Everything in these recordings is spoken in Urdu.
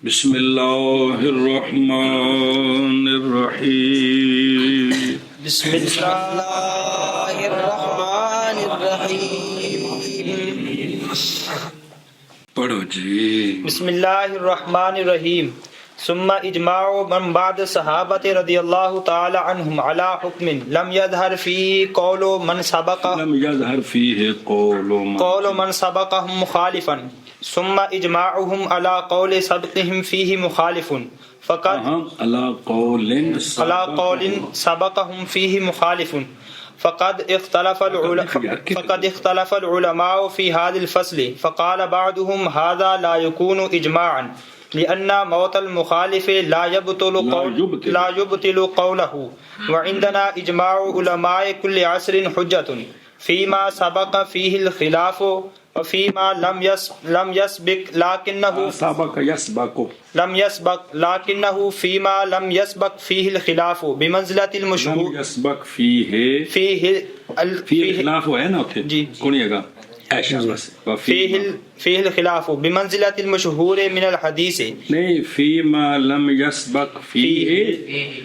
بسم اللہ الرحمن الرحیم بسم اللہ الرحمن الرحیم پڑھو جی. بسم اللہ الرحمن الرحیم. ثم اجماع من بعد صحابت رضی اللہ تعالی عنہم علی حکم لم یظہر فیہ قول من سبقہم مخالفا ثم اجماعهم على قول سبقهم فيه مخالف فقد على قول سبقهم فيه مخالف فقد اختلف العلماء في هذا الفصل فقال بعضهم هذا لا يكون اجماعا لأن موت المخالف لا يبطل قوله وعندنا اجماع علماء كل عصر حجة فيما سبق فيه الخلاف وفيما لم يسبق لكنه فيما لم يسبق فيه الخلاف بمنزلة المشهور لم يسبق فيه الخلاف ہے نا جی کونی گا فيه الخلاف بمنزلة المشهور من الحديث نہیں فيما لم يسبق فيه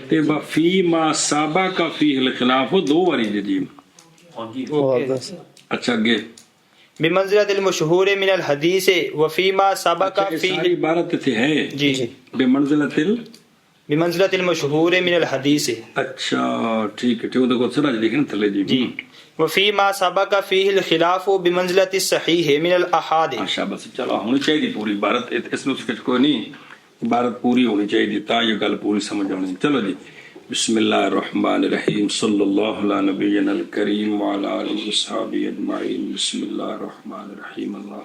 تے فيما سبق فيه الخلاف دو باری جی. اچھا گے بمنزلة المشهور من الحديث وفيما سبق فيه ساری عبارت تھی ہے جی بمنزلة المشهور من الحديث. اچھا ٹھیک ہے ٹھیک ہے سراج دیکھیں تھلے جی. وفيما سبق فيه الخلاف بمنزلة الصحيح من الأحاد. اچھا بس چلو ہونی چاہیے پوری عبارت اس میں اس کوئی نہیں عبارت پوری ہونی چاہیے تا یہ گل پوری سمجھ آنی. چلو جی. بسم اللہ الرحمن الرحیم صلی اللہ علی نبینا الکریم وعلی آلہ وصحبہ اجمعین. بسم اللہ الرحمن الرحیم. اللہ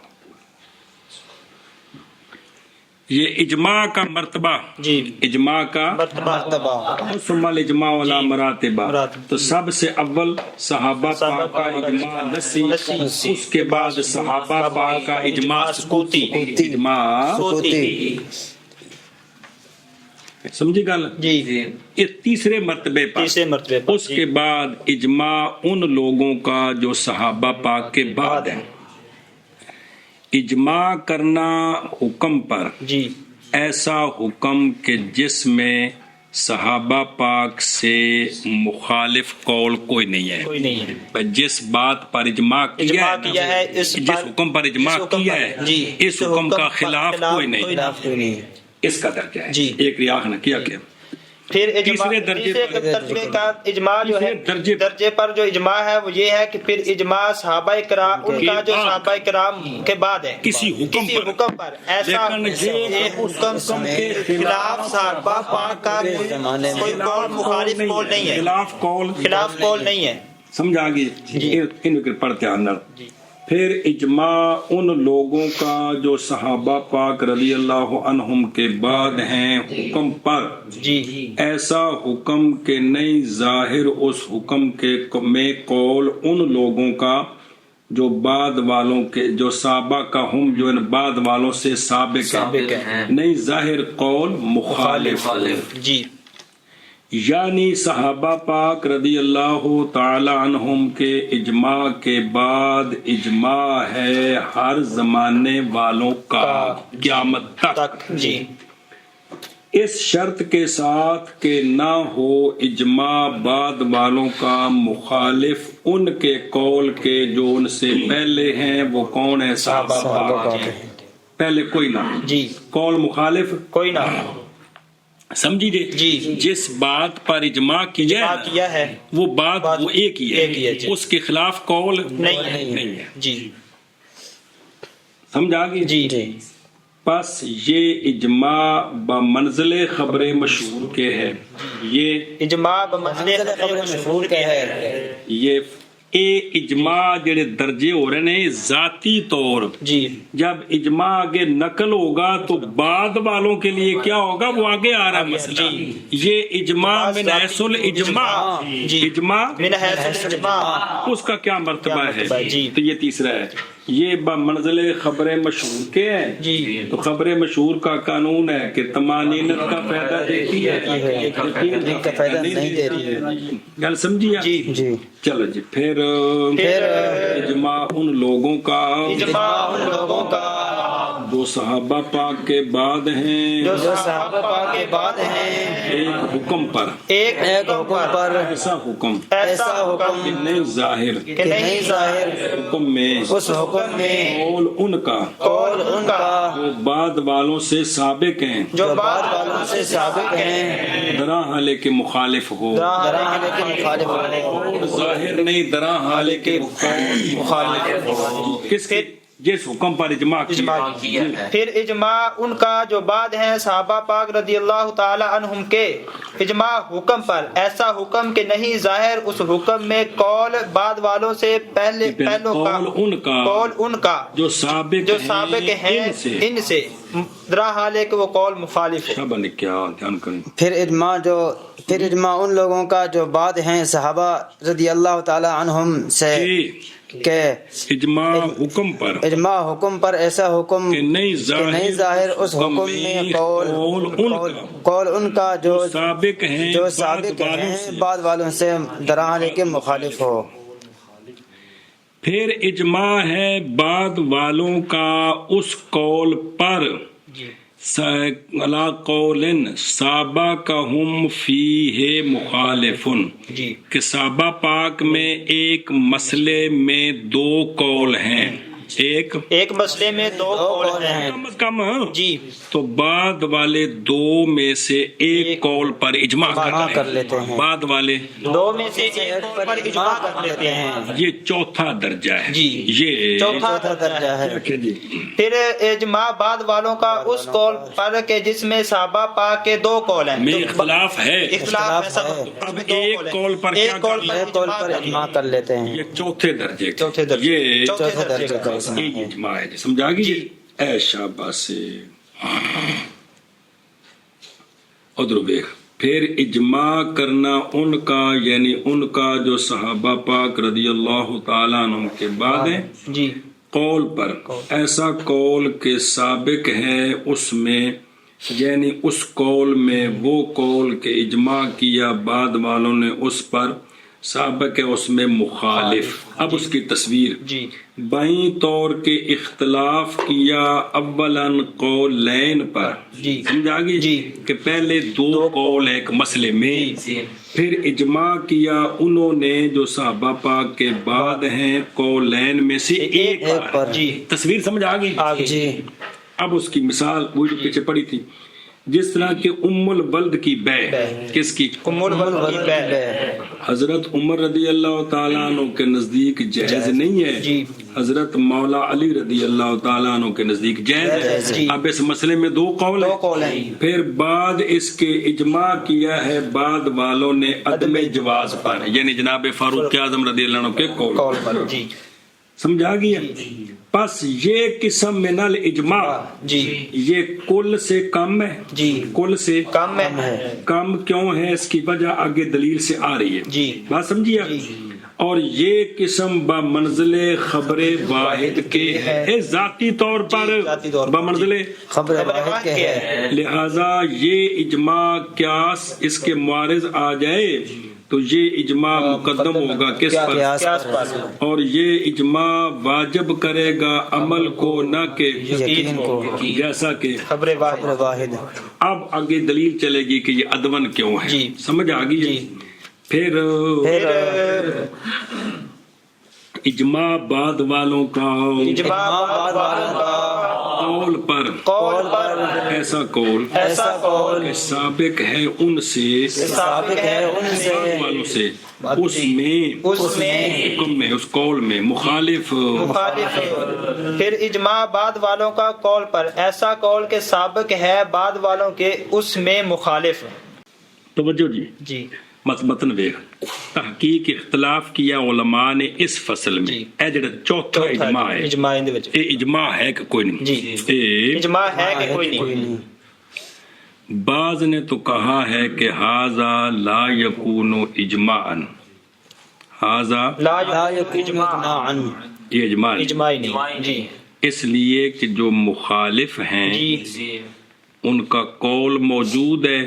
یہ اجماع کا مرتبہ جی اجماع کا مرتبہ ثم الاجماع علی مراتبہ. تو سب سے اول صحابہ پاک کا اجماع نسی، اس کے بعد صحابہ پاک کا اجماع سکوتی. سمجھی گل جی یہ تیسرے مرتبے پر. اس کے بعد اجماع ان لوگوں کا جو صحابہ پاک کے بعد ہیں. اجماع کرنا حکم پر جی ایسا حکم کہ جس میں صحابہ پاک سے مخالف قول کوئی نہیں ہے. جس بات پر اجماع کیا ہے جس حکم پر اجماع کیا ہے اس حکم کا خلاف کوئی نہیں. اس کا درجہ ہے ایک ریاح نہ کیا کہ پھر تیسرے درجے کا اجماع جو ہے درجے پر جو اجماع ہے وہ یہ ہے کہ پھر اجماع صحابہ کرام ان کا جو صحابہ کرام کے بعد ہے کسی حکم پر ایسا حکم کے خلاف صحابہ پاک کا کوئی قول مخالف قول نہیں ہے، خلاف قول نہیں ہے. سمجھا گی ان کے پڑھتے اندر. پھر اجماع ان لوگوں کا جو صحابہ پاک رضی اللہ عنہم کے بعد ہیں حکم پر ایسا حکم کہ نہیں ظاہر اس حکم کے میں قول ان لوگوں کا جو بعد والوں کے جو صحابہ کا ہم جو ان بعد والوں سے سابق ہیں نہیں ظاہر قول مخالف. جی یعنی صحابہ پاک رضی اللہ تعالی عنہم کے اجماع کے بعد اجماع ہے ہر زمانے والوں کا قیامت تک. جی اس شرط کے ساتھ کہ نہ ہو اجماع بعد والوں کا مخالف ان کے قول کے جو ان سے پہلے ہیں. وہ کون ہے؟ صحابہ پاک. پہلے کوئی نہ جی قول مخالف کوئی نہ. سمجھی جی جس بات پر اجماع کیا ہے وہ بات وہ ایک ہی ہے اس کے خلاف قول نہیں ہے. جی سمجھا گی جی. پس یہ اجماع بمنزل خبر مشہور کے ہے. یہ اجماع بمنزل خبر مشہور کے ہے. یہ اجماع جڑے درجے ہو رہے ہیں ذاتی طور جی جب اجماع آگے نقل ہوگا تو بعد والوں کے لیے کیا ہوگا وہ آگے آ رہا ہے مسئلہ. یہ اجماع من حیث الاجماع اجماع من حیث الاجماع اس کا کیا مرتبہ ہے. تو یہ تیسرا ہے. یہ بمنزل خبر مشہور کے ہے. تو خبر مشہور کا قانون ہے کہ طمانینت کا فائدہ دیتی ہے گل سمجھی. چلو جی. پھر اجماع ان لوگوں کا جو صحابہ پاک کے بعد ہیں جو صحابہ پاک کے بعد ہیں ایک حکم پر ایک حکم پر ایسا حکم ایسا حکم کہ نہیں ظاہر کہ نہیں ظاہر حکم میں اس حکم میں قول ان کا جو بعد والوں سے سابق ہیں جو بعد والوں سے سابق ہیں درا حالے کے مخالف ہو درا حالے کے مخالف ہو ظاہر نہیں درا حالے کے مخالف ہو کس کے جس حکم پر اجماع کیا ہے پھر اجماع ان کا جو بعد ہیں صحابہ پاک رضی اللہ تعالی عنہم کے اجماع حکم پر ایسا حکم کہ نہیں ظاہر اس حکم میں قول بعد والوں سے پہلوں کا قول ان کا جو سابق ہیں ان سے درا حالے کہ وہ قول مخالف ہے کیا دھیان کریں پھر اجماع ان لوگوں کا جو بعد ہیں صحابہ رضی اللہ تعالی عنہم سے کہ اجماع حکم پر ایسا حکم کہ نہیں ظاہر اس حکم میں قول ان کا جو سابق ہیں بعد والوں سے درا کے مخالف ہو پھر اجماع ہے بعد والوں کا اس قول پر علی قول سابقہم فیہ مخالف کہ صحابہ پاک میں ایک مسئلے میں دو قول ہیں ایک مسئلے میں دو قول ہیں کم جی تو بعد والے دو میں سے ایک قول پر اجماع کر لیتے ہیں بعد والے دو میں سے ایک قول پر اجماع کر لیتے ہیں یہ چوتھا درجہ ہے جی یہ چوتھا درجہ ہے پھر اجماع بعد والوں کا اس قول پر کہ جس میں صحابہ پاک کے دو قول ہیں میں اختلاف ہے اب ایک قول پر اجماع کر لیتے ہیں یہ چوتھے درجے یہ چوتھے درجے کا اجماع ہے سمجھا گی اے شاباش سے ادھر دیکھ پھر اجماع کرنا ان کا یعنی ان کا جو صحابہ پاک رضی اللہ تعالیٰ عنہ کے بعد ہیں جی قول پر ایسا قول کے سابق ہے اس میں یعنی اس قول میں وہ قول کے اجماع کیا بعد والوں نے اس پر سابق ہے اس میں مخالف اب اس کی تصویر بائیں طور کے اختلاف کیا اولاً قولین پر سمجھا گی کہ پہلے دو قول ایک مسئلے میں پھر اجماع کیا انہوں نے جو صحابہ پاک کے بعد ہیں قولین میں سے ایک پر تصویر سمجھ آ گئی اب اس کی مثال وہ جو پیچھے پڑی تھی جس طرح کہ ام الولد کی بے کس کی ام الولد کی بے حضرت عمر رضی اللہ تعالیٰ عنہ کے نزدیک جائز نہیں ہے حضرت مولا علی رضی اللہ تعالیٰ عنہ کے نزدیک جائز اب اس مسئلے میں دو قول ہیں پھر بعد اس کے اجماع کیا ہے بعد والوں نے عدم جواز پر یعنی جناب فاروق اعظم رضی اللہ عنہ کے قول پر سمجھا گیا پس یہ قسم من الاجماع یہ کل سے کم ہے کل سے کم ہے کم کیوں ہے اس کی وجہ آگے دلیل سے آ رہی ہے بات سمجھیے اور یہ قسم بمنزل خبر واحد کے ہے ذاتی طور پر بمنزل خبر واحد کے ہے لہذا یہ اجماع قیاس اس کے معارض آ جائے تو یہ اجماع مقدم ہوگا کس پر اور یہ اجماع واجب کرے گا عمل کو نہ کہ یقین کو جیسا کہ خبر واحد اب آگے دلیل چلے گی کہ یہ ادون کیوں ہے سمجھ آ گئی پھر اجماع بعد والوں کا قول پر ایسا قول کہ سابق ہے ان سے والوں سے اس میں حکم میں اس قول میں مخالف پھر اجماع بعد والوں کا قول پر ایسا قول کہ سابق ہے بعد والوں کے اس میں مخالف توجہ جی متن ویخ تحقیق اختلاف کیا علماء نے اس فصل میں اے جڑا چوتھا اجماع ہے اے اجماع ہے کہ کوئی نہیں اجماع ہے کہ کوئی نہیں بعض نے تو کہا ہے کہ ھذا لا یکون اجماعا ھذا لا یکون اجماعا یہ اجماع نہیں اس لیے کہ جو مخالف ہیں ان کا قول موجود ہے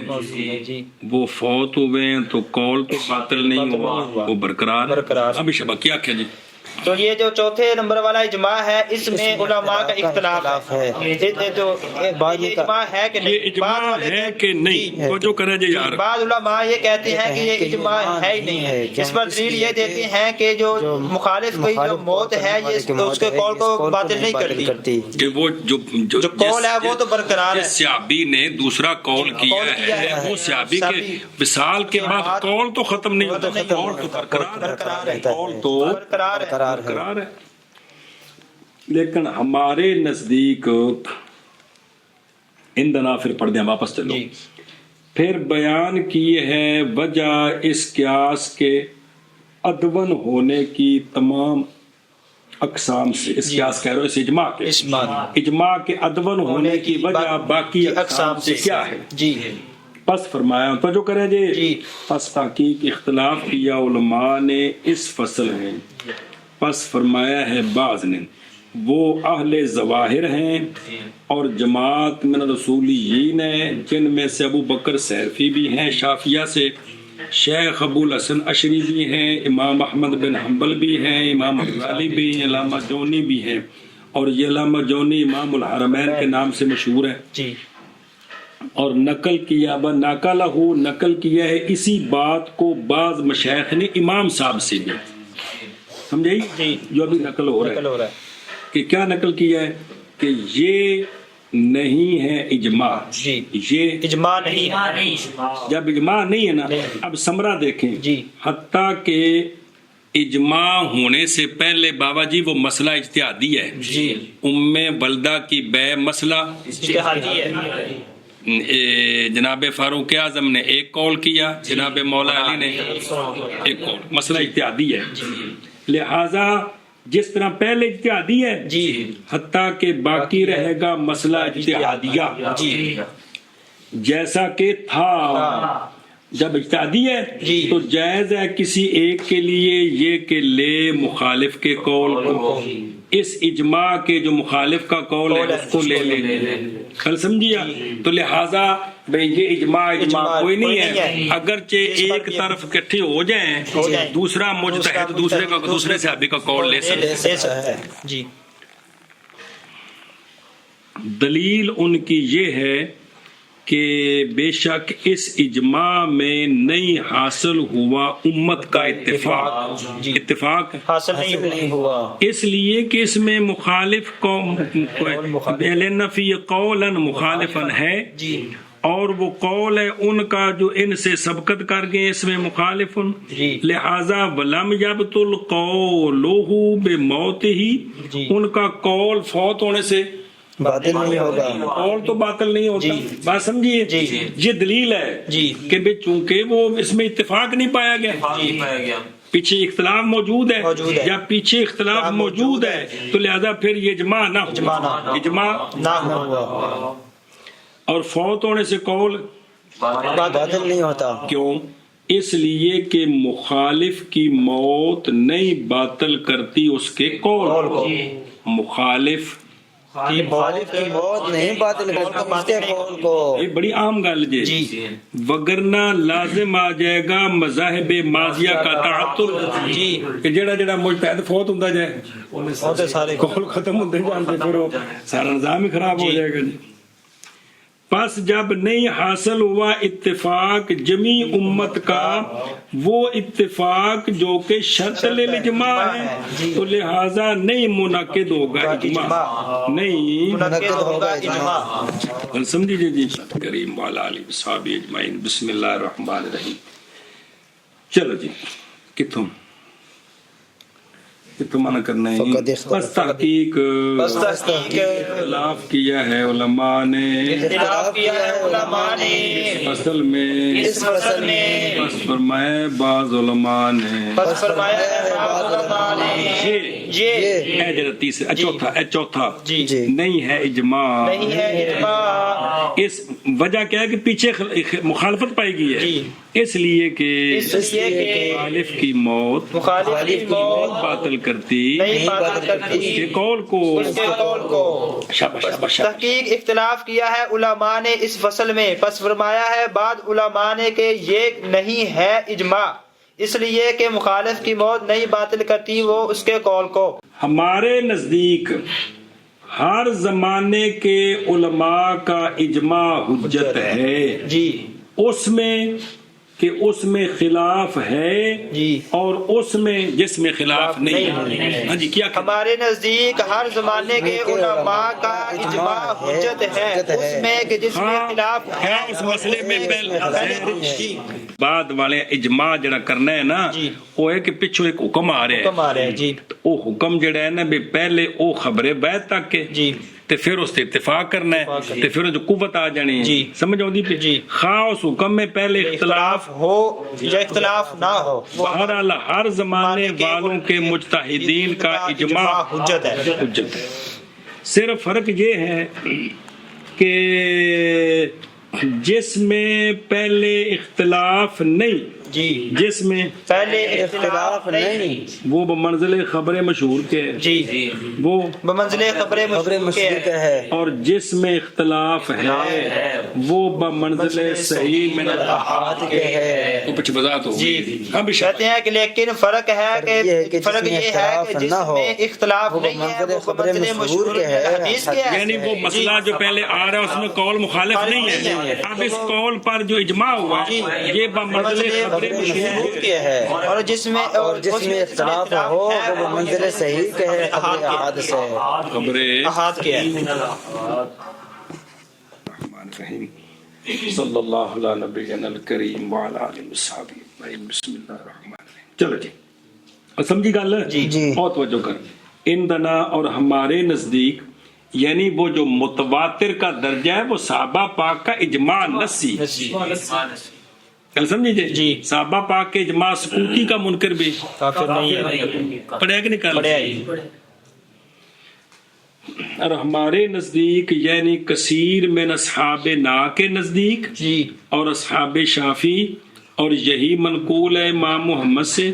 وہ فوت ہوئے ہیں تو قول تو باطل نہیں ہوا وہ برقرار ابھی شبہ کیا کیا جی تو یہ جو چوتھے نمبر والا اجماع ہے اس میں علماء کا اختلاف ہے، جو یہ اجماع ہے کہ یہ اجماع ہے کہ نہیں، توجہ کریں جی یار۔ بعض علماء یہ کہتے ہیں کہ یہ اجماع ہے ہی نہیں، اس پر دلیل یہ دیتے ہیں کہ جو مخالف کی جو موت ہے یہ اس کے قول کو باطل نہیں کرتی، کہ وہ جو قول ہے وہ تو برقرار ہے۔ صحابی نے دوسرا قول کیا ہے، وہ صحابی کے وصال کے بعد قول تو ختم نہیں ہوتا، قول تو برقرار ہے، قول تو برقرار ہے۔ لیکن ہمارے نزدیک اندنا، پھر پڑھ دیں واپس چلو، پھر بیان کی ہے وجہ اس قیاس کے ادون ہونے کی تمام اقسام سے، اس قیاس کہہ رہے ہو، اس اجماع کے، اجماع کے ادون ہونے کی وجہ باقی اقسام سے کیا ہے؟ جی پس فرمایا، توجہ کریں جی، پس تحقیق اختلاف کیا علماء نے اس فصل میں، پس فرمایا ہے بعض نے، وہ اہل ظواہر ہیں اور جماعت من رسولیین ہیں، جن میں سے ابو بکر سیرفی بھی ہیں شافعیہ سے، شیخ ابو الحسن اشری بھی ہیں، امام احمد بن حنبل بھی ہیں، امام غزالی بھی ہیں، علامہ جونی بھی ہیں، اور یہ علامہ جونی امام الحرمین کے نام سے مشہور ہے، اور نقل کیا نقل کیا ہے اسی بات کو بعض مشائخ نے امام صاحب سے بھی، سمجھے جو ابھی نقل ہو رہا ہے، کہ کیا نقل کیا ہے کہ یہ نہیں ہے اجماع، یہ اجماع نہیں ہے، جب اجماع نہیں ہے نا، اب ثمرہ دیکھیں، حتیٰ کہ اجماع ہونے سے پہلے بابا جی وہ مسئلہ اجتہادی ہے، ام بلدہ کی بے مسئلہ اجتہادی ہے، جناب فاروق اعظم نے ایک قول کیا، جناب مولا علی نے ایک قول، مسئلہ اجتہادی ہے، لہذا جس طرح پہلے اجتہادی ہے حتیٰ کہ باقی رہے گا مسئلہ اجتہادیہ جیسا کہ تھا، جب اجتہادی ہے تو جائز ہے کسی ایک کے لیے یہ کہ لے مخالف کے قول کو، اس اجماع کے جو مخالف کا قول ہے اس کو لے لے، کل سمجھیا؟ تو لہٰذا بھئی یہ اجماع کوئی نہیں ہے، اگرچہ ایک طرف اکٹھے ہو جائیں، دوسرا مجتہد دوسرے صحابی کا قول لے سکتا ہے۔ دلیل ان کی یہ ہے کہ بے شک اس اجماع میں نہیں حاصل ہوا امت کا اتفاق حاصل نہیں ہوا، اس لیے کہ اس میں مخالف قوم فی قولا مخالفا ہے، اور وہ قول ہے ان کا جو ان سے سبقت کر گئے، اس میں مخالف، لہذا ولم یبطل قولہ بموتہ، ان کا قول فوت ہونے سے باطل نہیں ہوگا، قول تو باطل نہیں ہوتا، بات سمجھیے، یہ دلیل ہے کہ بے چونکہ وہ اس میں اتفاق نہیں پایا گیا، پیچھے اختلاف موجود ہے، یا پیچھے اختلاف موجود ہے تو لہذا پھر یہ اجماع نہ ہوا، اور فوت ہونے سے قول باطل نہیں ہوتا، کیوں؟ اس لیے کہ مخالف کی موت نہیں باطل کرتی اس کے قول کو، مخالف کی موت نہیں باطل کرتی اس کے قول کو، یہ بڑی عام گل جی، وگرنہ لازم آ جائے گا مذاہب ماضیہ کا تعطل، کہ جڑا مجتہد فوت ہوندا جائے سارے قول ختم ہوندے جاندے، پھر سارا نظام ہی خراب ہو جائے گا جی۔ پس جب نہیں حاصل ہوا اتفاق جمی امت کا، وہ اتفاق جو کہ شرط للاجماع ہے، تو لہذا نہیں منعقد ہوگا اجماع، نہیں منعقد ہوگا اجماع۔ سمجھیے جی، کریم والا علی صحابی اجمعین، بسم اللہ الرحمن الرحیم۔ چلو جی، کتوں منع کرنا ہے، بس تحقیق اختلاف کیا ہے علماء نے فصل میں، بس فرمائے بعض علماء نے، چوتھا نہیں ہے اجماع، اس وجہ کیا ہے کہ پیچھے مخالفت پائی گئی ہے، اس لیے کہ مخالف کی موت باطل کرتی اس کے قول کو۔ تحقیق اختلاف کیا ہے علماء نے اس فصل میں، پس فرمایا ہے بعض علماء نے کہ یہ نہیں ہے اجماع، اس لیے کہ مخالف کی موت نہیں باطل کرتی وہ اس کے قول کو۔ ہمارے نزدیک ہر زمانے کے علماء کا اجماع حجت ہے جی، اس میں کہ اس میں خلاف ہے جی، اور اس میں جس میں خلاف نہیں ہے۔ ہاں جی، کیا ہمارے نزدیک ہر زمانے کے علماء کا اجماع حجت ہے اس میں کہ جس میں خلاف ہے اس مسئلے میں بعد والے اجماع جڑا کرنا ہے نا، وہ ہے کہ پچھو ایک حکم آ رہا ہے جی، وہ حکم جڑا ہے نا بھی پہلے وہ خبر بیعت تک کے جی، تے پھر اس تے اتفاق کرنا ہے تے پھر جو قوت آ جانی ہے، سمجھ آؤندی پہ جی، خواہ اس حکم میں پہلے اختلاف ہو یا اختلاف نہ ہو، بہرحال ہر زمانے والوں کے مجتہدین کا اجماع حجت ہے۔ صرف فرق یہ ہے کہ جس میں پہلے اختلاف نہیں، جی، جس میں پہلے اختلاف نہیں، وہ بمنزل خبر مشہور کے ہے، جی، وہ بمنزل خبر مشہور کے ہے، اور جس میں اختلاف ہے وہ بمنزل صحیح من الاحاد کے ہے۔ وہ پچھ وضاحت ہو جی، ہم کہتے ہیں کہ لیکن فرق ہے کہ فرق یہ ہے کہ جس میں اختلاف نہیں ہے وہ بمنزل مشہور کے ہے، حدیث کے ہے، یعنی وہ مسئلہ جو پہلے آ رہا ہے اس میں قول مخالف نہیں ہے، اب اس قول پر جو اجماع ہوا یہ بمنزل خبر مشہور کے ہے، اور جس میں اختلاف ہو وہ منزل صحیح کے ہے، خبر احاد سے ہے، خبر احاد کے ہے۔ صلی اللہ علیہ نبینا الکریم وعلی آلہ وصحبہ اجمعین۔ بسم اللہ الرحمن الرحیم۔ چلو جی، اور سمجھی گل ہے جی، بہت توجہ کر۔ اندنا اور ہمارے نزدیک یعنی وہ جو متواتر کا درجہ ہے وہ صحابہ پاک کا اجماع نسی، کل سمجھے جی، صحابہ پاک کے اجماع سکوتی کا منکر بھی کافر نہیں ہے، پڑھے کہ نہیں کل پڑھے آئی۔ اور ہمارے نزدیک یعنی کثیر من اصحاب نا کے نزدیک جی، اور اصحاب شافی، اور یہی منقول ہے امام محمد سے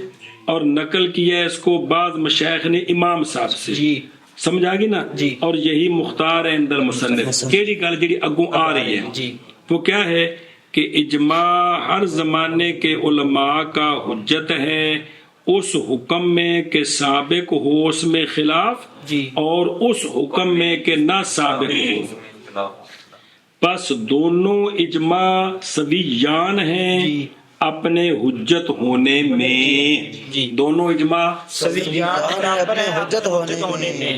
اور نقل کیا ہے اس کو بعض مشائخ نے امام صاحب سے، جی، سمجھ آ گئی نا جی، اور یہی مختار ہے اندر مصنف کیڑی گل جڑی اگوں آ رہی ہے جی، وہ کیا ہے کہ اجماع ہر زمانے کے علماء کا حجت ہے اس حکم میں کہ سابق ہو اس میں خلاف، جی، اور اس حکم میں کہ نہ سابق ہو، بس دونوں اجماع سویان ہیں جی، اپنے حجت ہونے میں، جی، دونوں اجماع اپنے حجت ہونے میں،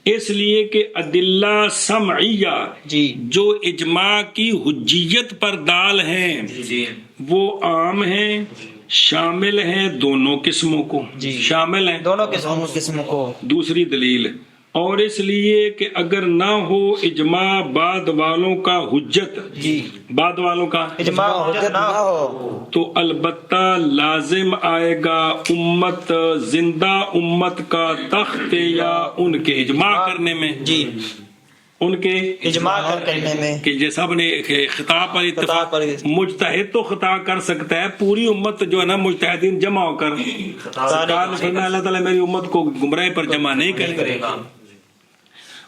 اس لیے کہ ادلہ سمعیہ جی، جو اجماع کی حجیت پر دال ہیں وہ عام ہیں، شامل ہیں دونوں قسموں کو، جی، شامل ہیں دونوں قسم کو۔ دوسری دلیل، اور اس لیے کہ اگر نہ ہو اجماع بعد والوں کا حجت، جی، بعد والوں کا اجماع حجت نہ ہو تو البتہ لازم آئے گا امت، زندہ امت کا تخت یا ان کے اجماع کرنے میں، جی، ان کے اجماع کرنے میں، کہ جیسا نے خطاب پر اتفاق، مجتہد تو خطاب کر سکتا ہے، پوری امت جو ہے نا مجتہدین جمع ہو کر سرکار نے فرمایا اللہ تعالیٰ میری امت کو گمراہی پر جمع نہیں کرے گا،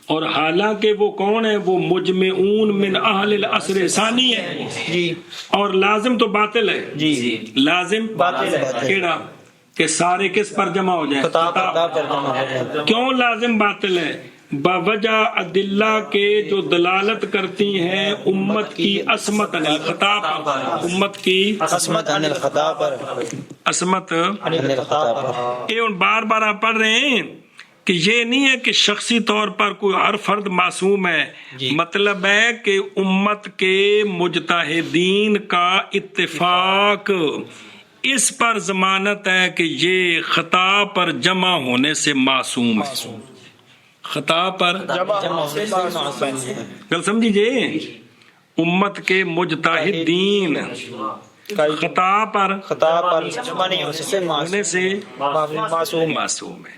اور حالانکہ وہ کون ہے، وہ مجمعون من اہل العصر ثانی ہے، جی، اور لازم تو باطل ہے، جی، لازم باطل ہے، کیڑا کہ سارے کس پر جمع ہو جائیں، کیوں لازم باطل ہے؟ باوجہ ادلہ کے جو دلالت کرتی ہیں امت کی عصمت عن الخطا پر، امت کی عصمت عن الخطا پر، عصمت عن الخطا پر، یہ ان بار بار آپ پڑھ رہے ہیں کہ یہ نہیں ہے کہ شخصی طور پر کوئی ہر فرد معصوم ہے، مطلب ہے کہ امت کے مجتہدین کا اتفاق اس پر ضمانت ہے کہ یہ خطا پر جمع ہونے سے معصوم ہے، خطا پر گل سمجھیے، امت کے مجتہدین خطا پر ہونے سے معصوم ہے،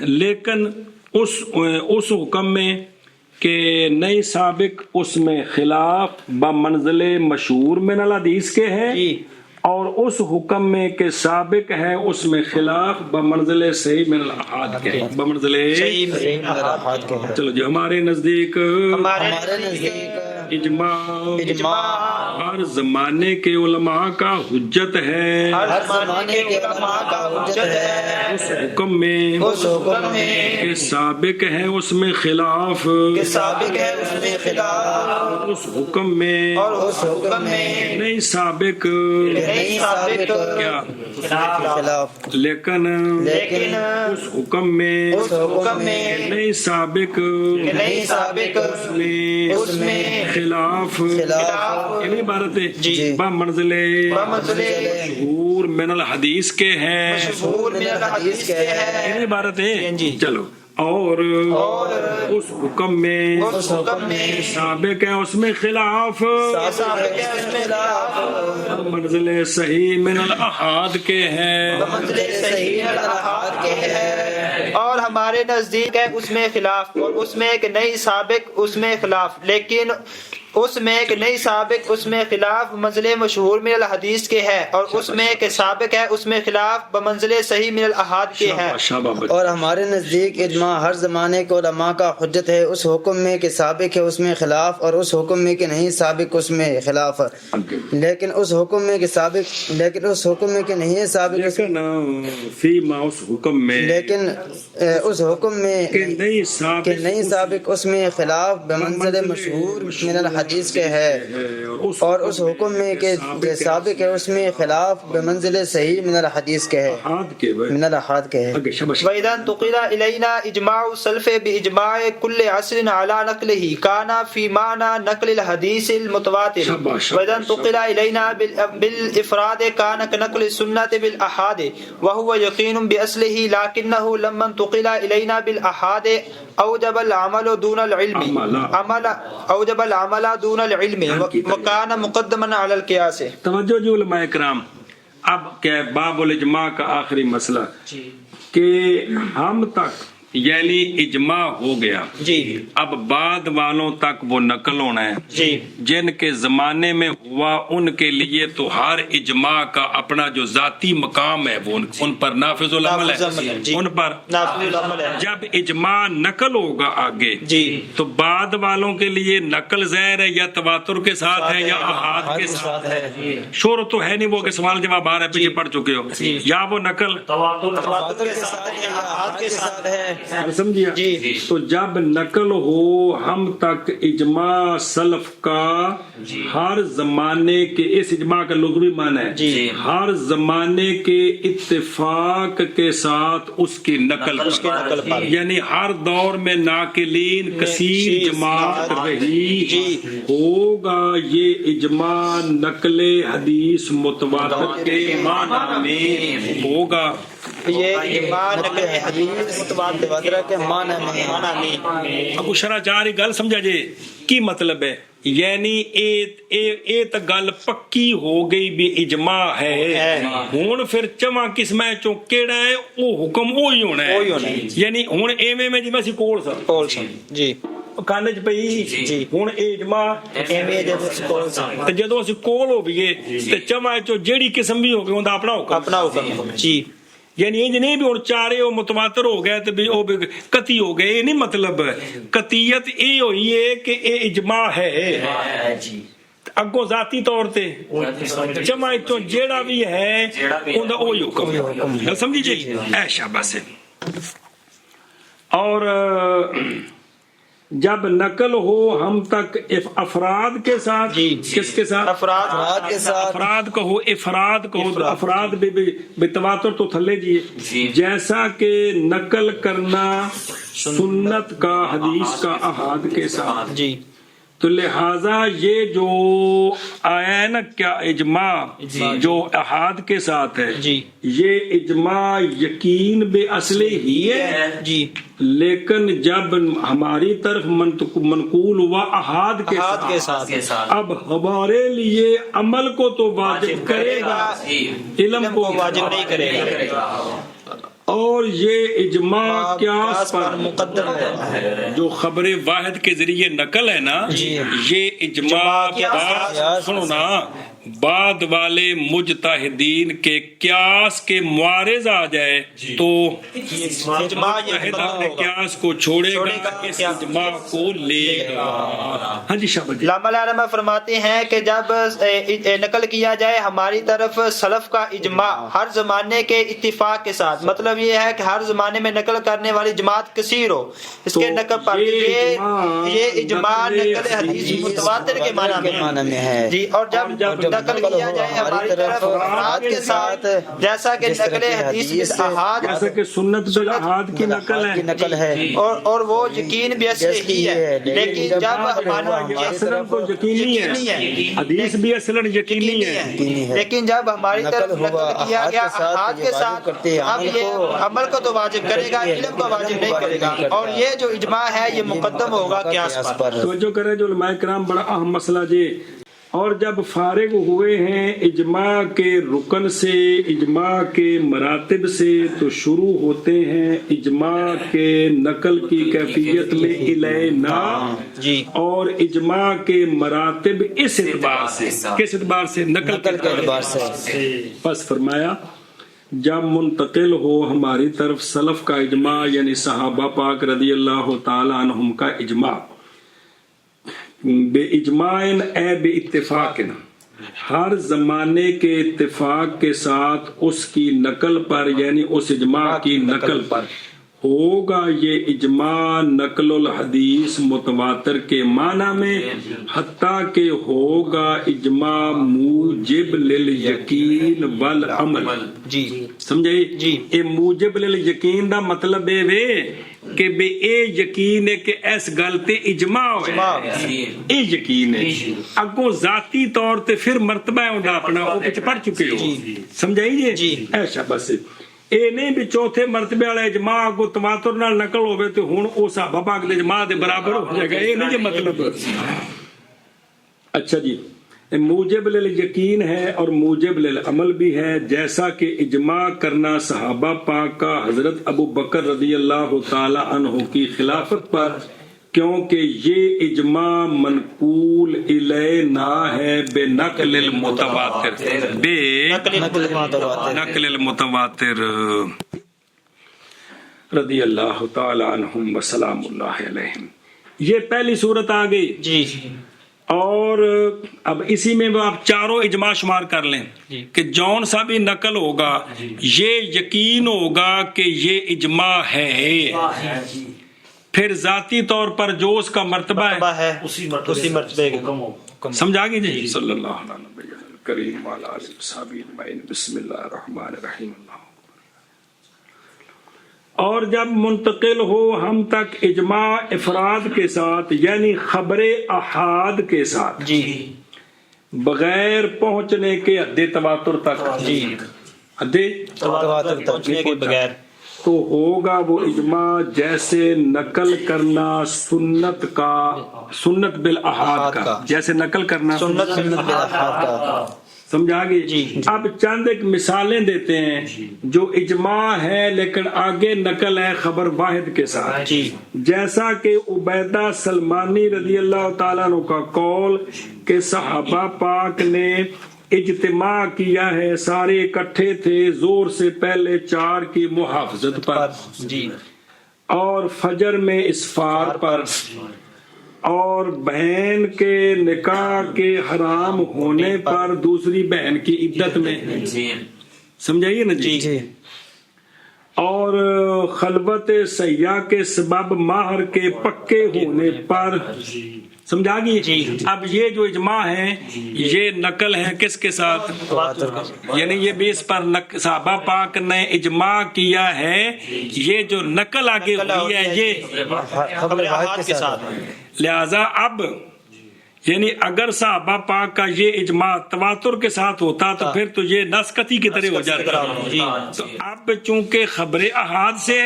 لیکن اس حکم میں کہ نئی سابق اس میں خلاف بمنزل مشہور من الحدیث کے ہے، اور اس حکم میں کہ سابق ہے اس میں خلاف بمنزل صحیح من الاحاد کے، بمنزل صحیح من الاحاد کے۔ چلو جی، ہمارے نزدیک اجماع ہر زمانے کے علماء کا حجت ہے ہر زمانے کے علماء کا حجت ہے اس حکم میں اس حکم میں کہ سابق ہے اس میں خلاف کہ سابق ہے اس میں خلاف اس حکم میں اور اس حکم میں نہیں سابق نہیں ثابت کیا خلاف لیکن اس حکم میں اس حکم میں نہیں سابق نہیں ثابت اس میں خلاف خلاف یہ عبارت ہے جی بمنزل بمنزل مشہور من الحدیث کے ہیں مشہور من الحدیث کے ہے یہ عبارت ہے جی چلو اور اس حکم میں اس حکم میں سابق ہے اس میں خلاف سابق ہے اس میں خلاف منزل صحیح من الاحاد کے ہیں بمنزل صحیح من الحاد کے ہے اور ہمارے نزدیک ہے اس میں خلاف اور اس میں ایک نئی سابق اس میں خلاف لیکن اس میں ایک نئی سابق اس میں خلاف منزل مشہور من الحدیث کے ہے اور اس میں ایک سابق ہے اس میں خلاف بمنزل صحیح من الاحاد کے ہے اور ہمارے نزدیک اجماع ہر زمانے کے علماء کا حجت ہے اس حکم میں کہ سابق ہے اس میں خلاف اور اس حکم میں کہ نہیں سابق اس میں خلاف لیکن اس حکم میں کہ سابق لیکن اس حکم میں کہ نہیں سابق فی ما اس حکم میں لیکن اس حکم میں کہ نہیں سابق اس میں خلاف بمنزل مشہور من الحدیث کے ہے اور اس حکم میں کہ سابق ہے اس میں خلاف بمنزل صحیح من الحدیث کے ہے من الاحاد کے ہے وَإِذَا انْتُقِلَ إِلَيْنَا إِجْمَاعُ السَّلَفِ بِإِجْمَاعِ كُلِّ عَصْرٍ عَلَى نَقْلِهِ كَانَ فِي مَعْنَى نَقْلِ الْحَدِيثِ الْمُتَوَاتِرِ وَإِذَا انْتُقِلَ إِلَيْنَا بِالْإِفْرَادِ كَانَ كَنَقْلِ السُّنَّةِ بِالْأَحَادِ وَهُوَ يَقِينٌ بِأَصْلِهِ لَكِنَّهُ لَمَّا انْتُقِلَ إِلَيْنَا بِالْأَحَادِ أوجب العمل دون العلم اوجب العمل دون العلم وكان مقدما على القياس. توجہ جو علماء کرام اب کہ باب الاجماع کا آخری مسئلہ کہ ہم تک یعنی اجماع ہو گیا جی اب بعد والوں تک وہ نقل ہونا ہے جی جن کے زمانے میں ہوا ان کے لیے تو ہر اجماع کا اپنا جو ذاتی مقام ہے وہ ان پر نافذ العمل ہے ان پر نافذ العمل ہے. جب اجماع نقل ہوگا آگے جی تو بعد والوں کے لیے نقل ظاہر ہے یا تواتر کے ساتھ ہے یا احاد کے ساتھ ہے شور تو ہے نہیں وہ کہ سوال جواب آ رہا ہے پیچھے پڑھ چکے ہو یا وہ نقل تواتر کے ساتھ ہے یا احاد کے ساتھ ہے سمجھیا جی تو جب نقل ہو ہم تک اجماع سلف کا ہر زمانے کے اس اجماع کا لغوی معنی ہے ہر زمانے کے اتفاق کے ساتھ اس کی نقل یعنی ہر دور میں ناقلین کثیر جماعت رہی ہوگا یہ اجماع نقل حدیث متواتر کے معنی میں ہوگا یہ اجماع نقل حدیث متواتر کے معنی میں. اب شرح چاری گل سمجھا جے کی مطلب ہے یعنی اے تا گل پکی ہو گئی بھی اجماع ہے ہون پھر چواں قسمیں چوں کیڑا ہے او حکم وہی ہونا ہے یعنی ہون ایویں میں جی میں سی کول سا جی کانج پئی جی ہن اجماع ایویں دے کول سا تے جدوں اسی کول ہو گئے تے چواں چوں جیڑی قسم بھی ہو گئی اوندا اپنا حکم جی یعنی یہ نہیں بھی ہوں چارے وہ متواتر ہو گئے تو بھی وہ قطعی ہو گئے یہ نہیں مطلب قطعیت یہ ہوئی ہے کہ یہ اجماع ہے اگوں ذاتی طور تے جمع چوں جیڑا بھی ہے اوندا وہی حکم گل سمجھی جی اے شاباش اور جب نقل ہو ہم تک افراد کے ساتھ کس کے ساتھ افراد کے ساتھ افراد کہو افراد کہو تو افراد بھی تواتر تو تھلے جیے جیسا کہ نقل کرنا سنت کا حدیث کا احاد کے ساتھ جی تو لہذا یہ جو آیا ہے نا کیا اجماع جو احاد کے ساتھ ہے جی یہ اجماع یقین بے اصل ہی ہے جی لیکن جب ہماری طرف منقول ہوا احاد کے ساتھ اب ہمارے لیے عمل کو تو واجب کرے گا علم کو واجب نہیں کرے گا اور یہ اجماع قیاس پر مقدم ہے جو خبر واحد کے ذریعے نقل ہے نا یہ اجماع سنو نا بعد والے مجتہدین کے قیاس کے معارض آ جائے تو قیاس کو چھوڑے گا، اس اجماع کو لے گا۔ ہاں جی شاہ علامہ علامہ فرماتے ہیں کہ جب نقل کیا جائے ہماری طرف سلف کا اجماع ہر زمانے کے اتفاق کے ساتھ، مطلب یہ ہے کہ ہر زمانے میں نقل کرنے والی جماعت کثیر ہو، اس کے نقل پر یہ اجماع نقل حدیث متواتر کے معنی میں ہے جی۔ اور جب نقل کیا جائے ہماری طرف احاد کے ساتھ، جیسا کہ نقل حدیث احاد، جیسا کہ سنت بل احاد کی نقل ہے اور وہ یقین بھی اصل ہی ہے، لیکن جب اصلاً تو یقینی ہے، حدیث بھی اصلاً یقینی ہے، لیکن جب ہماری طرف نقل کیا گیا احاد کے ساتھ، اب یہ عمل کو تو واجب کرے گا، علم کو واجب نہیں کرے گا، اور یہ جو اجماع ہے یہ مقدم ہوگا قیاس پر۔ توجہ کرے جو علماء کرام، بڑا اہم مسئلہ جی۔ اور جب فارغ ہوئے ہیں اجماع کے رکن سے، اجماع کے مراتب سے، تو شروع ہوتے ہیں اجماع کے نقل کی کیفیت میں الینا جی، اور اجماع کے مراتب اس اعتبار سے، کس اعتبار سے؟ نقل کے اعتبار سے۔ بس فرمایا جب منتقل ہو ہماری طرف سلف کا اجماع، یعنی صحابہ پاک رضی اللہ تعالی عنہم کا اجماع، بے اجماع اے بے اتفاق، ہر زمانے کے اتفاق کے ساتھ اس کی نقل پر، یعنی اس اجماع کی نقل پر ہوگا یہ اجماع نقل الحدیث متواتر کے معنی میں، حتیٰ کہ ہوگا اجماع موجب للیقین والعمل۔ جی سمجھے جی، اے موجب للیقین دا مطلب اے وے کہ بے اے یقین ہے کہ اس گل تے اجماع ہوئے، اے یقین ہے، اگوں ذاتی طور تے پھر مرتبہ ہے اپنا، وہ پچھ پڑھ چکے ہو، سمجھائی جی؟ ایسا بس اے نہیں بھی چوتھے مرتبے والا اجماع کو تواتر نال نقل ہوئے تو ہن او صحابہ پاک دے اجماع دے برابر ہو جائے گا، اے نہیں یہ مطلب۔ اچھا جی، موجب للیقین ہے اور موجب للعمل بھی ہے، جیسا کہ اجماع کرنا صحابہ پاک کا حضرت ابو بکر رضی اللہ تعالی عنہ کی خلافت پر، کیونکہ یہ اجماع منقول الینا ہے بے نقل المتواتر، بے نقل المتواتر رضی اللہ تعالی عنہم وسلام اللہ علیہم۔ یہ پہلی صورت آ گئی جی، اور اب اسی میں وہ آپ چاروں اجماع شمار کر لیں کہ جون سا بھی نقل ہوگا یہ یقین ہوگا کہ یہ اجماع ہے، پھر ذاتی طور پر جو اس کا مرتبہ ہے اسی مرتبے کا سمجھا گی جی۔ صلی اللہ علیہ وسلم کریم وعلی آلہ وصحبہ اجمعین، بسم اللہ الرحمن الرحیم۔ اور جب منتقل ہو ہم تک اجماع افراد کے ساتھ، یعنی خبر احاد کے ساتھ، جی، بغیر پہنچنے کے حد تواتر تک، جی، حد تواتر پہنچنے کے بغیر، تو ہوگا وہ اجماع جیسے نقل کرنا سنت کا، سنت بالاحاد کا، جیسے نقل کرنا سنت بالاحاد کا، سمجھا گی جی۔ اب چند ایک مثالیں دیتے ہیں جو اجماع ہے لیکن آگے نقل ہے خبر واحد کے ساتھ، جی، جیسا کہ عبیدہ سلمانی رضی اللہ تعالیٰ عنہ کا قول کہ صحابہ پاک نے اجتماع کیا ہے، سارے اکٹھے تھے زور سے پہلے 4 کی محافظت پر، جی، اور فجر میں اسفار پر، اور بہن کے نکاح کے حرام ہونے پر دوسری بہن کی عدت میں، سمجھائیے نا جی، اور خلوت سیاح کے سبب مہر کے پکے ہونے پر، سمجھا گی جی۔ اب یہ جو اجماع ہے یہ نقل ہے کس کے ساتھ؟ یعنی یہ بھی اس پر صحابہ پاک نے اجماع کیا ہے، یہ جو نقل آگے ہوئی ہے یہ خبر احاد کے ساتھ، لہذا اب یعنی اگر صحابہ پاک کا یہ اجماع تواتر کے ساتھ ہوتا تو پھر تو یہ نص قطعی کی طرح ہو جاتا، تو اب چونکہ خبر احاد سے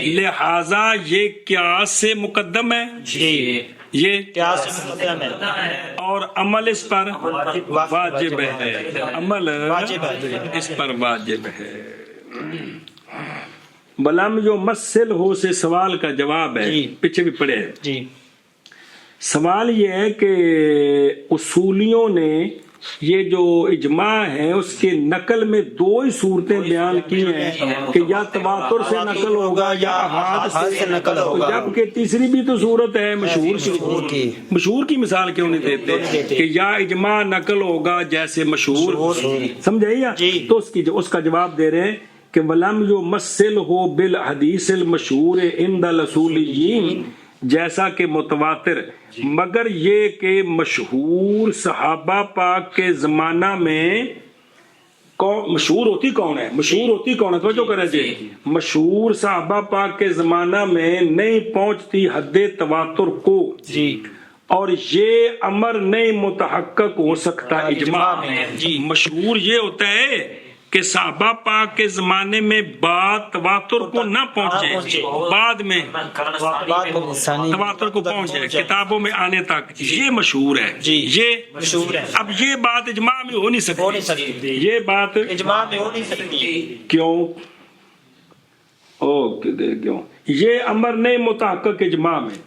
لہذا یہ قیاس سے مقدم ہے، یہ قیاس سے مقدم ہے، اور عمل اس پر واجب ہے، عمل اس پر واجب ہے۔ بلم جو مسل ہو سے سوال کا جواب ہے، پیچھے بھی پڑھے ہیں۔ جی، سوال یہ ہے کہ اصولیوں نے یہ جو اجماع ہے اس کے نقل میں دو ہی صورتیں بیان کی ہیں کہ یا تواتر سے نقل ہوگا یا احاد سے نقل ہوگا، جبکہ تیسری بھی تو صورت ہے مشہور کی. مشہور کی مثال کیوں نہیں دیتے کہ یا اجماع نقل ہوگا جیسے مشہور، سمجھائیے؟ تو اس کا جواب دے رہے ہیں کہ وَلَمْ يُمَثِّلْهُ بِالْحَدِيثِ الْمَشْهُورِ عِنْدَ الْأُصُولِيِّينَ، جیسا کہ متواتر، مگر یہ کہ مشہور صحابہ پاک کے زمانہ میں مشہور ہوتی کون ہے؟ مشہور ہوتی کون ہے؟ توجہ کریں جی، مشہور صحابہ پاک کے زمانہ میں نہیں پہنچتی حد تواتر کو جی، اور یہ امر نہیں متحقق ہو سکتا اجماع میں. مشہور یہ ہوتا ہے کہ صحابہ پاک کے زمانے میں بات تواتر کو نہ پہنچے، بعد میں تواتر کو پہنچے کتابوں میں آنے تک، یہ مشہور ہے. یہ مشہور ہے. اب یہ بات اجماع میں ہو نہیں سکتی، یہ بات اجماع میں ہو نہیں سکتی. کیوں؟ کیوں؟ یہ امر نہیں متحقق اجماع میں،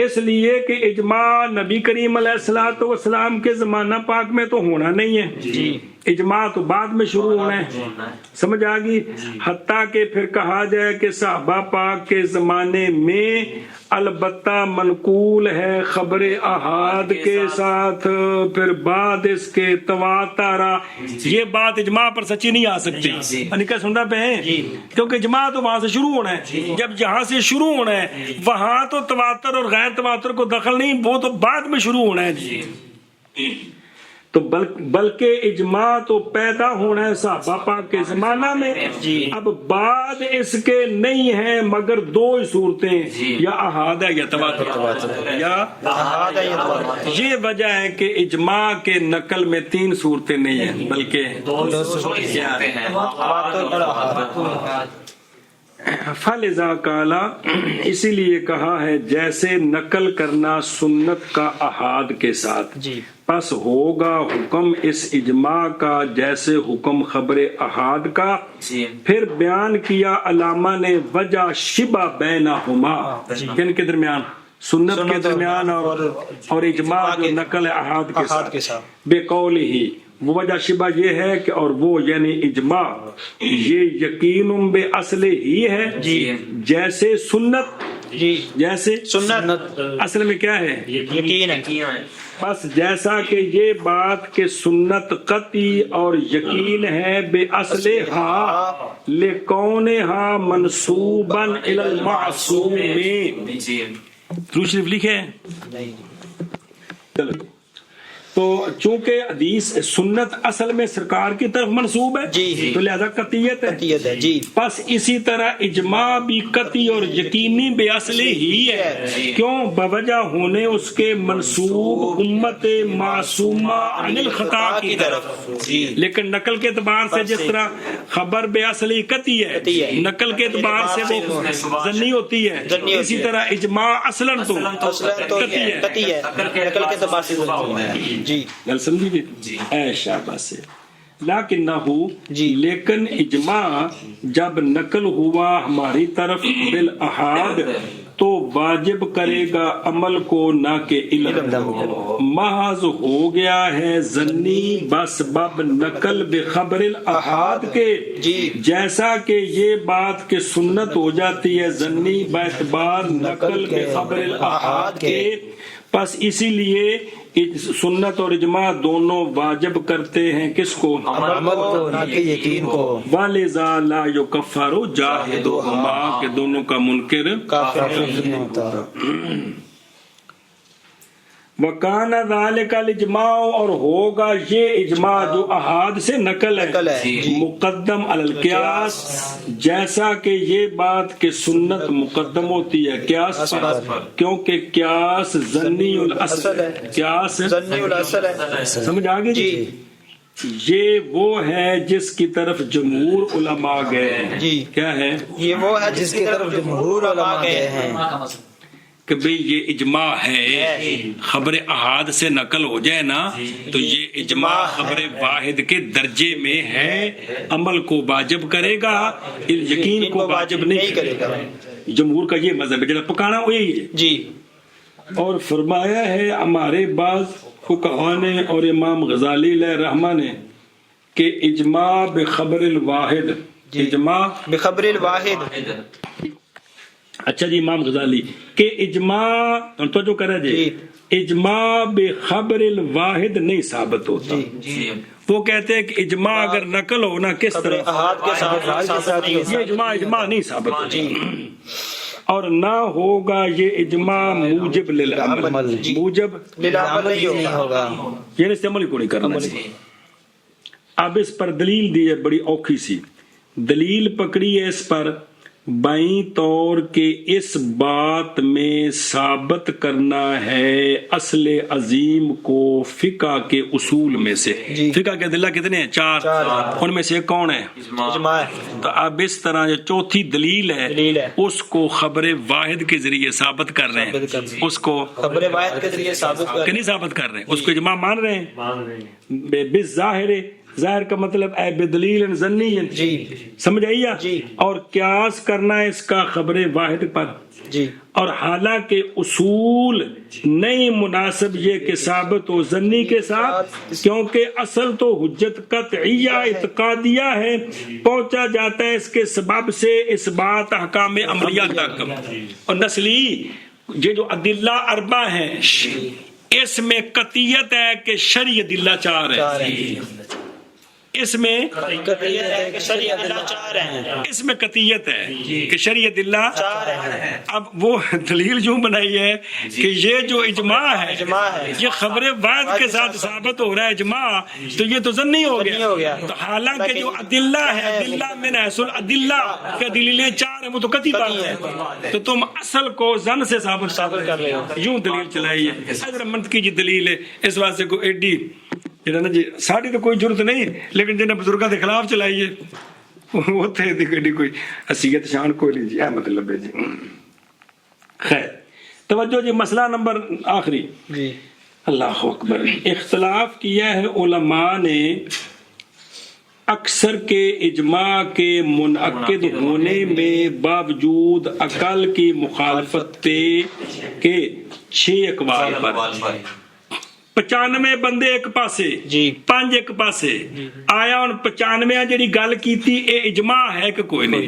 اس لیے کہ اجماع نبی کریم علیہ الصلوۃ والسلام کے زمانہ پاک میں تو ہونا نہیں ہے، اجماع تو بعد میں شروع ہونا ہے. سمجھ آ گئی؟ حتیٰ کہ پھر کہا جائے کہ صحابہ پاک کے زمانے میں البتہ منقول ہے خبر احاد کے ساتھ، پھر بعد اس کے تواتر، یہ بات اجماع پر سچی نہیں آ سکتی. کیا سننا پہ ہیں؟ کیونکہ اجماع تو وہاں سے شروع ہونا ہے، جب جہاں سے شروع ہونا ہے وہاں تو تواتر اور غیر تواتر کو دخل نہیں، وہ تو بعد میں شروع ہونا ہے. تو بلکہ اجماع تو پیدا ہونا ہے صحابہ پاک کے زمانہ میں. اب بعد اس کے نہیں ہیں مگر دو ہی صورتیں، یا احاد ہے یا تواتر، یا احاد ہے یا تواتر. یہ وجہ ہے کہ اجماع کے نقل میں تین صورتیں نہیں ہیں بلکہ دو صورتیں ہیں. فَلِذَا قَالَ، اسی لیے کہا ہے جیسے نقل کرنا سنت کا احاد کے ساتھ، پس ہوگا حکم اس اجماع کا جیسے حکم خبر احاد کا. پھر بیان کیا علامہ نے وجہ شبہ بینہما، کن کے درمیان؟ سنت کے درمیان اور اجماع جو نقل احاد کے ساتھ. بے قول ہی، وہ وجہ شبہ یہ ہے کہ اور وہ یعنی اجماع یہ یقین بے اصل ہی ہے جیسے سنت، جیسے سنت اصل میں کیا ہے؟ یقین ہے. بس جیسا کہ یہ بات کہ سنت قطعی اور یقین ہے بے اصل ہا لکونہا منصوباً الی المعصوم میں. شریف لکھے تو چونکہ حدیث سنت اصل میں سرکار کی طرف منسوب ہے تو لہذا قطعیت ہے. بس اسی طرح اجماع بھی قطعی اور یقینی بے اصل ہی ہے. کیوں؟ بوجہ ہونے اس کے منسوب امت معصومہ عن الخطا کی طرف. لیکن نقل کے اعتبار سے جس طرح خبر بے اصلی قطعی ہے، نقل کے اعتبار سے وہ ظنی ہوتی ہے، اسی طرح اجماع اصلاً تو قطعی ہے، نقل کے اعتبار سے جی گل سمجھی جی. اے شاباش سے لیکن اجماع جب نقل ہوا ہماری طرف بالاحاد تو واجب کرے گا عمل کو نہ کہ علم. محض ہو گیا ہے ظنی بسبب نقل بخبر الاحاد کے، جیسا کہ یہ بات کہ سنت ہو جاتی ہے ظنی باعتبار نقل بخبر الاحاد کے. پس اسی لیے سنت اور اجماع دونوں واجب کرتے ہیں کس کو؟ عمل کو نہ کہ یقین کو. وَلِذَا لَا يُكَفَّرُ جَاحِدُهُمَا، کہ دونوں کا منکر کافر نہیں ہوتا. وَكَانَ ذَلِكَ الْإِجْمَاعُ، اور ہوگا یہ اجماع جو احاد سے نقل ہے مقدم علی القیاس، جیسا کہ یہ بات کہ سنت مقدم ہوتی ہے قیاس پر، کیونکہ قیاس ظنی الاصل ہے. قیاس ظنی الاصل ہے. سمجھ آگے جی؟ یہ وہ ہے جس کی طرف جمہور علماء گئے ہیں. کیا ہے؟ یہ وہ ہے جس کی طرف جمہور علماء گئے ہیں کہ بھئی یہ اجماع ہے، خبر احاد سے نقل ہو جائے نا تو یہ اجماع خبر واحد کے درجے میں ہے، عمل کو واجب کرے گا، یقین کو واجب نہیں کرے گا. جمہور کا یہ مذہب ہے، جڑا پکانا وہی ہے جی. اور فرمایا ہے ہمارے بعض فقہا نے اور امام غزالی علیہ رحمہ نے کہ اجماع بخبر الواحد، اجماع بخبر الواحد، اچھا جی امام غزالی کہ اجماع تو جو کرے جی اجماع بخبر الواحد نہیں ثابت ہوتا. وہ کہتے ہیں کہ اجماع اگر نقل ہو نا کس طرح احاد کے ساتھ یہ اجماع نہیں ثابت ہوتا اور نہ ہوگا یہ اجماع موجب للعمل، موجب للعمل نہیں ہوگا، یہ اس عمل کو نہیں کرنا چاہیے. اب اس پر دلیل دی ہے بڑی اوکھی سی دلیل پکڑی ہے اس پر بائیں طور کہ اس بات میں ثابت کرنا ہے اصل عظیم کو فقہ کے اصول میں سے. فقہ کے ادلہ کتنے ہیں؟ 4. ان میں سے کون ہے؟ اجماع. تو اب اس طرح جو چوتھی دلیل ہے اس کو خبر واحد کے ذریعے ثابت کر رہے ہیں، اس کو خبر واحد کے ذریعے ثابت کر، نہیں ثابت کر رہے ہیں، اس کو اجماع مان رہے ہیں بالظاہر. ظاہر کا مطلب اے بدلیل ظنی، سمجھ آئی؟ اور قیاس کرنا ہے اس کا خبر واحد پر. اور حالانکہ اصول نہیں مناسب یہ کہ ثابت و ظنی کے ساتھ، کیونکہ اصل تو حجت قطعیہ اعتقادیہ ہے، پہنچا جاتا ہے اس کے سبب سے اس بات احکام عملیہ تک. اور نسلی یہ جو ادلہ اربع ہیں اس میں قطعیت ہے کہ شرعی ادلہ 4 ہے، اس میں قطعیت ہے کہ شرعی ادلہ 4 ہیں، اس میں قطعیت ہے کہ شرعی ادلہ 4 ہیں. اب وہ دلیل جو بنائی ہے کہ یہ جو اجماع ہے یہ خبر واحد کے ساتھ ثابت ہو رہا ہے اجماع، تو یہ تو ظنی ہو گیا. تو حالانکہ جو ادلہ ہے ادلہ میں نحصل ادلہ کہ دلیلیں 4 ہیں وہ تو قطعی بات ہے، تو تم اصل کو ظن سے ثابت کر رہے ہو. یوں دلیل چلائی ہے. اگر منطقی جی دلیل ہے اس واسطے کو ایڈی جی ساڑی تو کوئی ضرورت نہیں، لیکن جنہیں بزرگوں کے خلاف چلائیے وہ تھے کوئی حیثیت شان کوئی نہیں جی. مطلب ہے جی. خیر توجہ جی، مسئلہ نمبر آخری جی. اللہ اکبر. اختلاف کیا ہے علماء نے اکثر کے اجماع کے منعقد ہونے میں باوجود عقل کی مخالفت کے 6 اقوال پر. 95 بندے ایک پاسے 5 ایک پاسے آیا. اور 95 جڑی گل کیتی اے اجماع ہے کہ کوئی نہیں،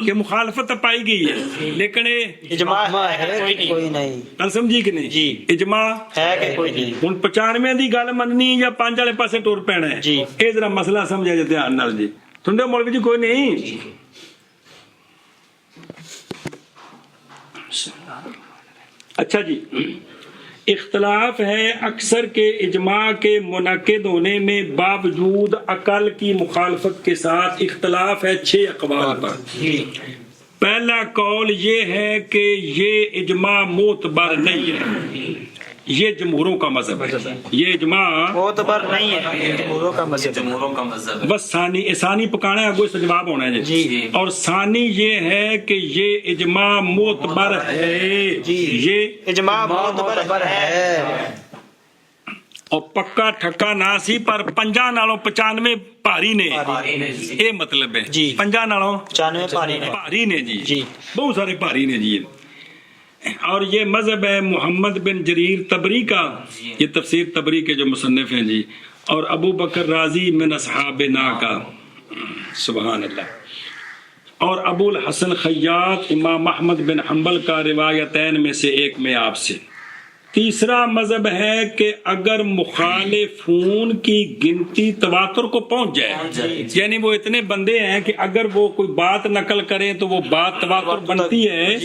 کہ مخالفت پائی گئی ہے لیکن اجماع ہے کوئی نہیں. گل سمجھی کہ نہیں جی؟ اجماع ہے کہ کوئی نہیں. ہن 95 دی گل مننی یا 5 والے پاسے ٹور پینا ہے جی. اے ذرا مسئلہ سمجھا جائے دھیان نال جی. سنتے مولوی جی کوئی نہیں. اچھا جی، اختلاف ہے اکثر کے اجماع کے منعقد ہونے میں باوجود عقل کی مخالفت کے ساتھ. اختلاف ہے 6 اقوال پر. پہلا قول یہ ہے کہ یہ اجماع معتبر نہیں ہے، یہ جمہوروں کا مذہب ہے. یہ اجماع معتبر نہیں ہے، جمہوروں کا مذہب ہے. بس ثانی پکانا ہے، اگو اس کا جواب ہونا ہے جی. اور ثانی یہ ہے کہ یہ اجماع معتبر ہے، یہ اجماع معتبر ہے. اور پکا ٹھکا نہ سی پر 50 نالوں 95 بھاری نے، یہ مطلب ہے 50 نالوں 95 بھاری نے جی، بہت سارے بھاری نے جی. اور یہ مذہب ہے محمد بن جریر تبری کا، یہ تفسیر تبری کے جو مصنف ہیں جی، اور ابو بکر رازی من اصحابنا کا، سبحان اللہ. اور ابو الحسن خیاط امام احمد بن حنبل کا روایتین میں سے ایک میں آپ سے. تیسرا مذہب ہے کہ اگر مخالفون کی گنتی تواتر کو پہنچ جائے، یعنی وہ اتنے بندے ہیں کہ اگر وہ کوئی بات نقل کریں تو وہ بات تواتر بنتی ہے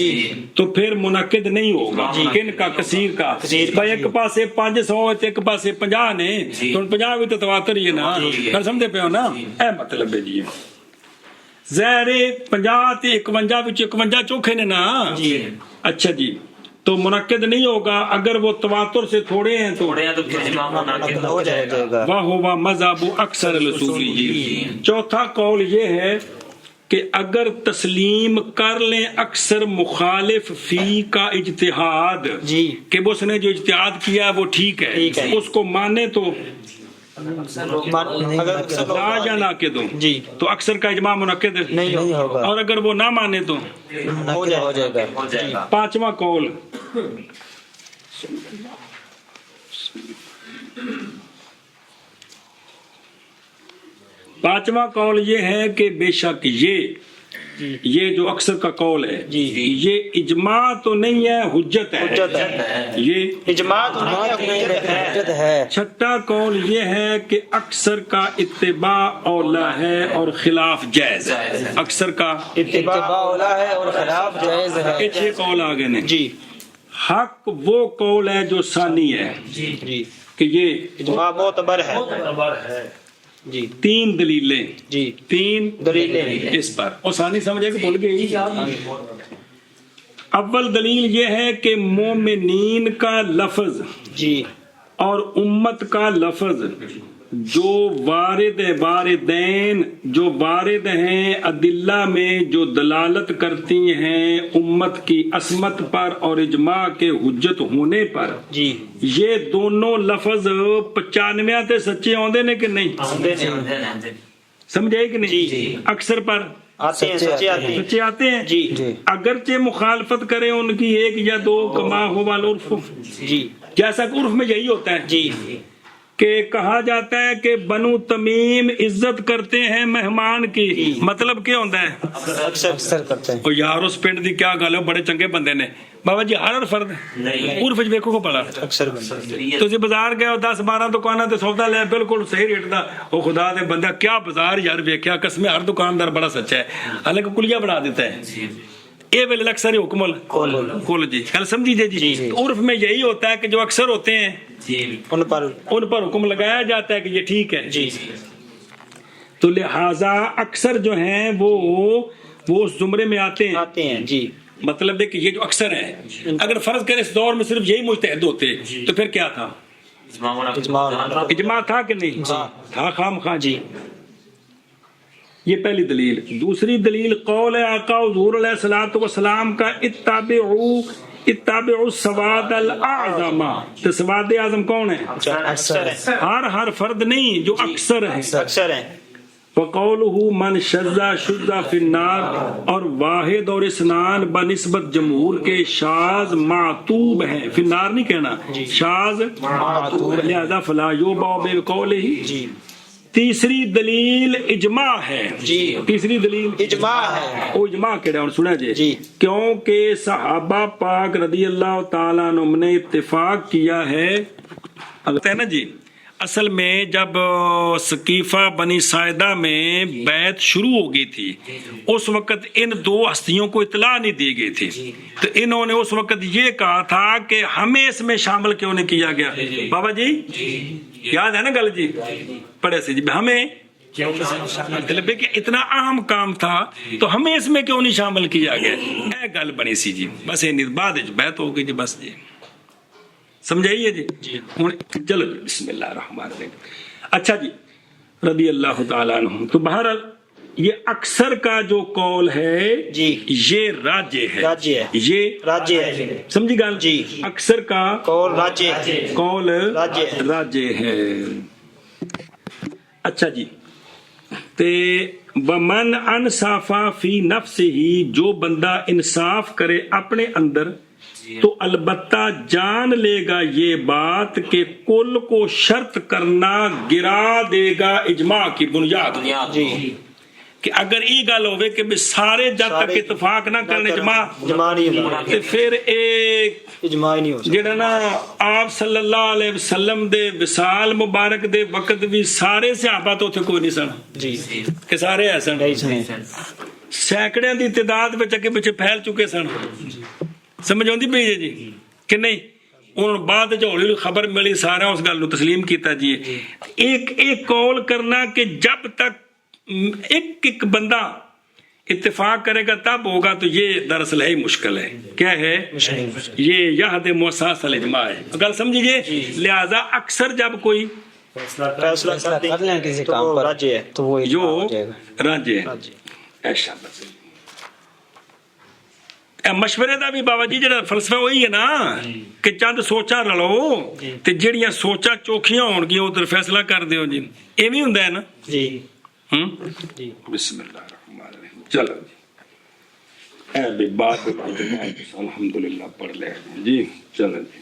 تو پھر منعقد نہیں ہوگا. کن کا؟ کثیر کا. بھائی ایک پاسے 500 ایک پاسے 50 نے، تو 50 بھی تو تواتر ہی ہے نا. کر سمجھے پہ ہو نا؟ اے مطلب ہے جی زہر 50 تے 51 وچ 51 چوکھے نے نا. اچھا جی، تو منعقد نہیں ہوگا. اگر وہ تواتر سے تھوڑے ہیں تو ہو جائے گا. وہ مذہب اکثر الاصولی. چوتھا قول یہ ہے کہ اگر تسلیم کر لیں اکثر مخالف فی کا اجتہاد کہ اس نے جو اجتہاد کیا وہ ٹھیک ہے، اس کو مانے تو لا یا ناقد ہو تو اکثر کا اجماع منعقد نہیں ہوگا، اور اگر وہ نہ مانے تو ہو جائے گا. 5واں قول پانچواں قول یہ ہے کہ بے شک یہ جو اکثر کا قول ہے یہ اجماع تو نہیں ہے، حجت ہے، یہ اجماع تو نہیں ہے، حجت ہے۔ چھٹا قول یہ ہے کہ اکثر کا اتباع اولا ہے اور خلاف جائز ہے، اکثر کا اتباع اولا ہے اور خلاف جائز ہے۔ یہ چھ قول آگے نے۔ جی حق وہ قول ہے جو ثانی ہے جی کہ یہ اجماع معتبر ہے۔ جی تین دلیلیں، جی تین دلیلیں اس پر، اور ثانی سمجھے کہ بھول گئی۔ اول دلیل یہ ہے کہ مومنین کا لفظ جی اور امت کا لفظ جو وارد ہیں ادلہ میں، جو دلالت کرتی ہیں امت کی عصمت پر اور اجماع کے حجت ہونے پر، جی یہ دونوں لفظ 95 تے سچے آندے نے کہ نہیں؟ سمجھے کہ نہیں؟ اکثر پر آتے ہیں، سچے آتے ہیں۔ سچے آتے ہیں، جی اگرچہ مخالفت کریں ان کی ایک یا دو، کما ہو والعرف، جی جیسا کہ عرف میں یہی ہوتا ہے جی کہ کہا جاتا ہے کہ بنو تمیم عزت کرتے ہیں مہمان کی، مطلب کیا ہوتا ہے؟ اکثر کرتے ہیں۔ او یار اس پنڈ دی کیا گل ہے، بڑے چنگے بندے نے، بابا جی ہر فرد عرف وچ ویکھو کو پڑا اکثر بندے تسی بازار گئے ہو 10-12 دکاناں تے سودا لے بالکل صحیح ریٹ دا، او خدا دے بندہ کیا بازار یار ویکھیا، قسم ہر دکاندار بڑا سچا ہے، حالانکہ کلیہ بنا دیتا ہے۔ اے ویل اکثر حکم کل جی گل سمجھی جی۔ عرف میں یہی ہوتا ہے کہ جو اکثر ہوتے ہیں ان پر حکم لگایا جاتا ہے کہ یہ ٹھیک ہے جی۔ تو لہذا اکثر جو ہیں وہ اس زمرے میں آتے ہیں جی۔ مطلب ہے کہ یہ جو اکثر ہیں، اگر فرض کریں اس دور میں صرف یہی مجتہد ہوتے تو پھر کیا تھا؟ اجماع تھا کہ نہیں تھا؟ خام خواہ جی۔ یہ پہلی دلیل۔ دوسری دلیل قول آقا حضور علیہ الصلوۃ والسلام کا اتبعوا السواد الاعظم۔ تو سواد اعظم کون ہے؟ ہر فرد نہیں، جو اکثر ہیں۔ اکثر ہیں۔ وقولہ من شذ فی النار، اور واحد اور اثنان بنسبت جمہور کے شاذ معتوب ہیں، فی النار نہیں کہنا، شاذ معتوب، لہذا فلا یوبع بقولہ۔ تیسری دلیل اجماع ہے جی۔ تیسری دلیل اجماع ہے۔ وہ اجماع کہڑا اور سنا جی، کیونکہ صحابہ پاک رضی اللہ تعالیٰ عنہ نے اتفاق کیا ہے نا جی۔ اصل میں جب ثقیفہ بنی ساعدہ میں بیعت شروع ہو گئی تھی، اس وقت ان دو ہستیوں کو اطلاع نہیں دی گئی تھی، تو انہوں نے اس وقت یہ کہا تھا کہ ہمیں اس میں شامل کیوں نہیں کیا گیا؟ بابا جی یاد ہے نا گل جی؟ پڑھے سے جی، ہمیں مطلب کہ اتنا اہم کام تھا تو ہمیں اس میں کیوں نہیں شامل کیا گیا؟ اے گل بنی سی جی، بس یہ بعد بیعت ہو گئی جی، بس جی سمجھائیے جی۔ چلو بسم اللہ الرحمن الرحیم۔ اچھا جی، رضی اللہ تعالیٰ عنہ۔ تو بہرحال یہ اکثر کا جو قول ہے جی یہ راجح ہے، یہ راجح ہے، سمجھی گل جی؟ اکثر کا قول راجح ہے۔ اچھا جی، تے ومن انصافا فی نفسہ، جو بندہ انصاف کرے اپنے اندر تو البتہ جان لے گا یہ بات کہ کل کو شرط کرنا گرا دے گا اجماع کی بنیاد جی، کہ اگر یہ گل ہوئے کہ سارے جب تک اتفاق نہ کرنے اجماع تو پھر ایک اجماع نہیں ہو جڑا نا آپ صلی اللہ علیہ وسلم دے وصال مبارک دے وقت بھی سارے صحابہ تو اتنے کوئی نہیں سن جی، کہ سارے ایسن سینکڑے دی تعداد وچ اگے پیچھے پھیل چکے سن، سمجھ آتی پی جی کہ نہیں؟ انہوں نے بعد جو ہولی خبر ملی سارا اس گل تسلیم کیتا جی۔ ایک قول کرنا کہ جب تک ایک بندہ اتفاق کرے گا تب ہوگا، تو یہ دراصل ہے مشکل ہے۔ کیا ہے یہ یہد موساس الاجماع ہے، گل سمجھیے۔ لہذا اکثر جب کوئی فیصلہ کر لیں کسی کام پر تو وہ جو راجے ایسا مشورے دا بھی بابا جی جڑا فلسفہ وہی ہے نا کہ چند سوچا رلو تے جڑیاں سوچا چوکھیاں ہون گیاں ادھر فیصلہ کر دیو جی، ایویں ہوندا ہے نا جی۔ بسم اللہ الرحمن الرحیم۔ چلو جی اے بات الحمدللہ پڑھ لے جی، چلو جی۔